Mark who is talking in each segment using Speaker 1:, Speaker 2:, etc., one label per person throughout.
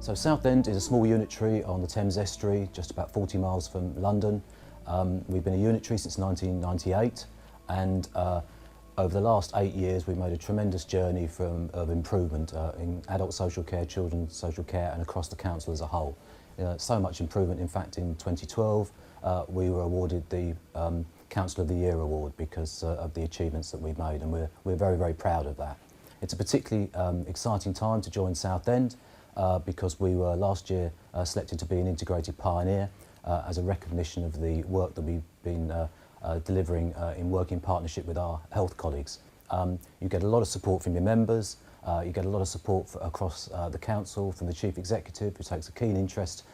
Speaker 1: So Southend is a small unitary on the Thames estuary, just about 40 miles from London. We've been a unitary since 1998, and over the last 8 years we've made a tremendous journey of improvement in adult social care, children's social care, and across the council as a whole. So much improvement, in fact, in 2012 we were awarded the Council of the Year award because of the achievements that we've made, and we're very, very proud of that. It's a particularly exciting time to join Southend because we were last year selected to be an integrated pioneer as a recognition of the work that we've been delivering in working partnership with our health colleagues. You get a lot of support from your members, you get a lot of support across the council from the chief executive, who takes a keen interest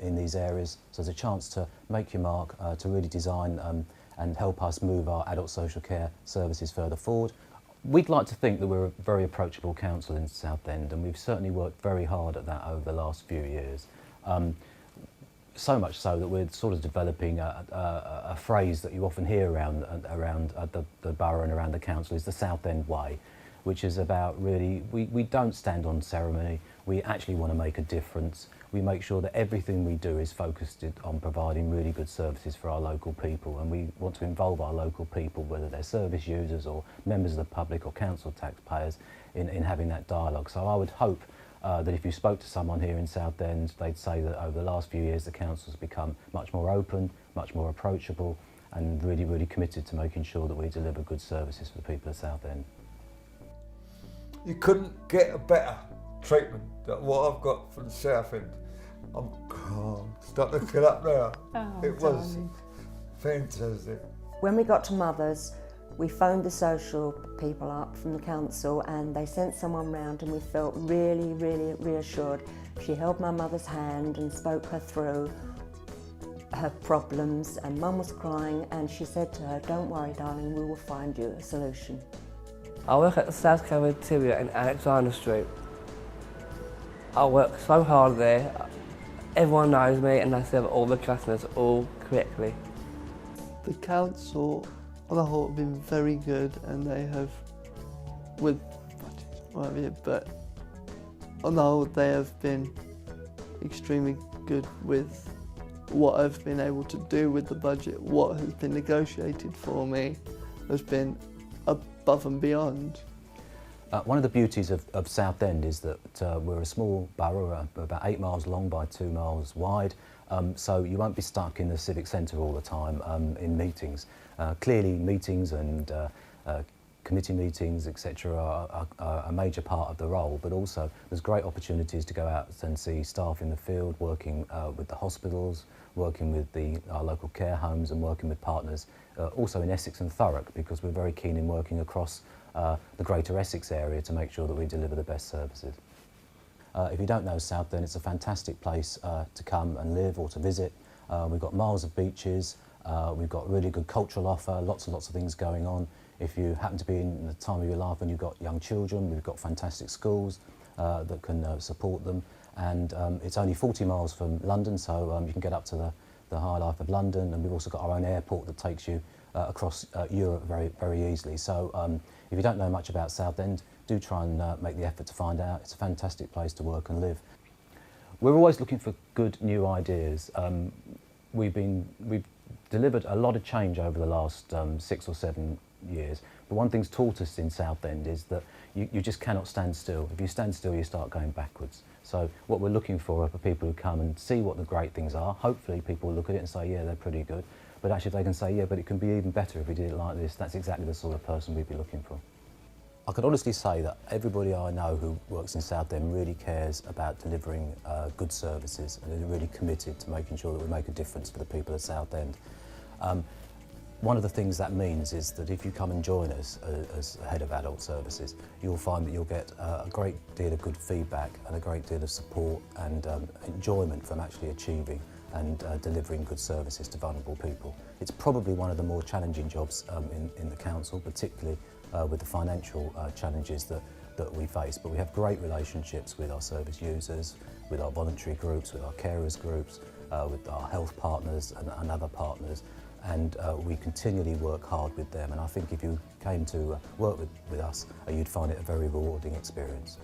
Speaker 1: in these areas. So there's a chance to make your mark, to really design and help us move our adult social care services further forward. We'd like to think that we're a very approachable council in Southend, and we've certainly worked very hard at that over the last few years. So much so that we're sort of developing a phrase that you often hear around the borough and around the council, is the Southend way, which is about really, we don't stand on ceremony, we actually want to make a difference. We make sure that everything we do is focused on providing really good services for our local people, and we want to involve our local people, whether they're service users or members of the public or council taxpayers, in having that dialogue. So I would hope that if you spoke to someone here in Southend, they'd say that over the last few years the council's become much more open, much more approachable, and really, really committed to making sure that we deliver good services for the people of Southend.
Speaker 2: You couldn't get a better treatment than what I've got from Southend. I'm starting to get up now.
Speaker 3: Oh,
Speaker 2: it was
Speaker 3: darling.
Speaker 2: fantastic.
Speaker 4: When we got to Mother's, we phoned the social people up from the council and they sent someone round, and we felt really, really reassured. She held my mother's hand and spoke her through her problems, and Mum was crying, and she said to her, "Don't worry, darling, we will find you a solution."
Speaker 5: I work at the South Cafeteria in Alexander Street. I work so hard there. Everyone knows me and I serve all the customers all correctly.
Speaker 6: The council on the whole have been very good, and they have, with budgets, what have you, but on the whole they have been extremely good with what I've been able to do with the budget. What has been negotiated for me has been above and beyond.
Speaker 1: One of the beauties of Southend is that we're a small borough, about 8 miles long by 2 miles wide, so you won't be stuck in the civic centre all the time in meetings. Clearly meetings and committee meetings, etc. are a major part of the role, but also there's great opportunities to go out and see staff in the field, working with the hospitals, working with our local care homes, and working with partners also in Essex and Thurrock, because we're very keen in working across the greater Essex area to make sure that we deliver the best services. If you don't know Southend, it's a fantastic place to come and live or to visit. We've got miles of beaches, we've got really good cultural offer, lots and lots of things going on. If you happen to be in the time of your life when you've got young children, we've got fantastic schools that can support them, and it's only 40 miles from London, so you can get up to the high life of London, and we've also got our own airport that takes you across Europe very, very easily. So if you don't know much about Southend, do try and make the effort to find out. It's a fantastic place to work and live. We're always looking for good new ideas. We've delivered a lot of change over the last 6 or 7 years, but one thing's taught us in Southend is that you just cannot stand still. If you stand still, you start going backwards. So what we're looking for are people who come and see what the great things are. Hopefully people will look at it and say, yeah, they're pretty good. But actually if they can say, yeah, but it can be even better if we did it like this, that's exactly the sort of person we'd be looking for. I can honestly say that everybody I know who works in Southend really cares about delivering good services, and is really committed to making sure that we make a difference for the people of Southend. One of the things that means is that if you come and join us as head of adult services, you'll find that you'll get a great deal of good feedback and a great deal of support and enjoyment from actually achieving and delivering good services to vulnerable people. It's probably one of the more challenging jobs in the council, particularly with the financial challenges that we face, but we have great relationships with our service users, with our voluntary groups, with our carers groups, with our health partners and other partners, and we continually work hard with them, and I think if you came to work with us, you'd find it a very rewarding experience.